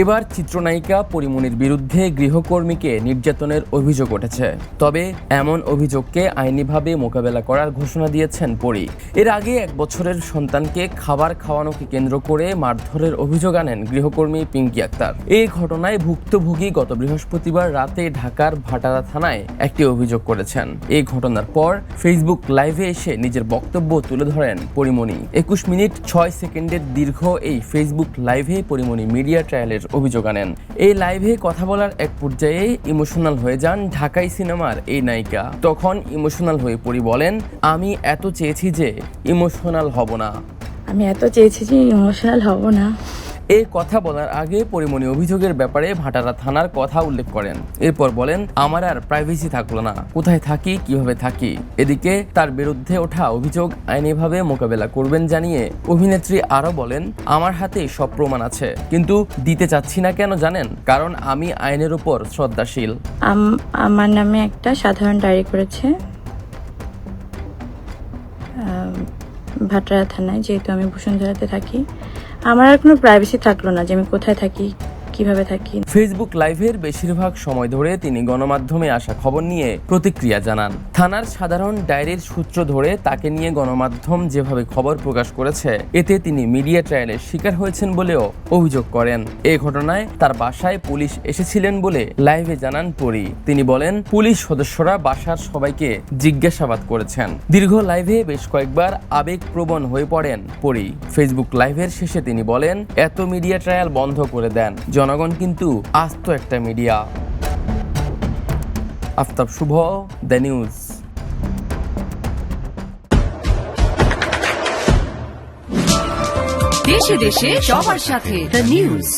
এবার চিত্রনায়িকা পরিমণির বিরুদ্ধে গৃহকর্মীকে নির্যাতনের অভিযোগ উঠেছে। তবে এমন অভিযোগকে আইনিভাবে মোকাবেলা করার ঘোষণা দিয়েছেন পরি। এর আগে 1 বছরের সন্তানকে খাবার খাওয়ানোকে কেন্দ্র করে মারধরের অভিযোগ আনেন গৃহকর্মী পিঙ্কি আক্তার। এই ঘটনায় ভুক্তভোগী গত বৃহস্পতিবার রাতে ঢাকার ভাটারা থানায় একটি অভিযোগ করেছেন। এই ঘটনার পর ফেসবুক লাইভে এসে নিজের বক্তব্য তুলে ধরেন পরিমণি। 21 মিনিট 6 সেকেন্ডের দীর্ঘ এই ফেসবুক লাইভে পরিমণি মিডিয়া ট্রায়ালের অভিযোগ আনেন। এই লাইভে কথা বলার এক পর্যায়ে ইমোশনাল হয়ে যান ঢাকাই সিনেমার এই নায়িকা। তখন ইমোশনাল হয়ে পরি বলেন, আমি এত চেয়েছি যে ইমোশনাল হব না। এই কথা বলার আগে পরিমণি অভিযোগের ব্যাপারে ভাটারা থানার কথা উল্লেখ করেন। এরপর বলেন, আমার আর প্রাইভেসি থাকলো না, কোথায় থাকি, কিভাবে থাকি। এদিকে তার বিরুদ্ধে ওঠা অভিযোগ আইনিভাবে মোকাবেলা করবেন জানিয়ে অভিনেত্রী আরো বলেন, আমার হাতে সব প্রমাণ আছে, কিন্তু দিতে চাচ্ছি না কেন জানেন? কারণ আমি আইনের উপর শ্রদ্ধাশীল। আমার নামে একটা সাধারণ ডায়েরি করেছে ভাটারা থানায়, যেহেতু আমি বসুন্ধরাতে থাকি। আমার আর কোনো প্রাইভেসি থাকলো না যে আমি কোথায় থাকি, কিভাবে থাকি। ফেসবুক লাইভের বেশিরভাগ সময় ধরে তিনি গণমাধ্যমে আসা খবর নিয়ে প্রতিক্রিয়া জানান। থানার সাধারণ ডায়েরির সূত্র ধরে তাকে নিয়ে গণমাধ্যম যেভাবে খবর প্রকাশ করেছে, এতে তিনি মিডিয়া ট্রায়ালের শিকার হয়েছেন বলেও অভিযোগ করেন। এই ঘটনায় তার বাসায় পুলিশ এসেছিলেন বলে লাইভে জানান পরি। তিনি বলেন, পুলিশ সদস্যরা বাসার সবাইকে জিজ্ঞাসাবাদ করেছেন। দীর্ঘ লাইভে বেশ কয়েকবার আবেগপ্রবণ হয়ে পড়েন পরি। ফেসবুক লাইভের শেষে তিনি বলেন, এত মিডিয়া ট্রায়াল বন্ধ করে দেন, জনগণ কিন্তু আস্ত একটা media. Aftab Shuvo, the news. দেশে দেশে সবার সাথে দ্য নিউজ।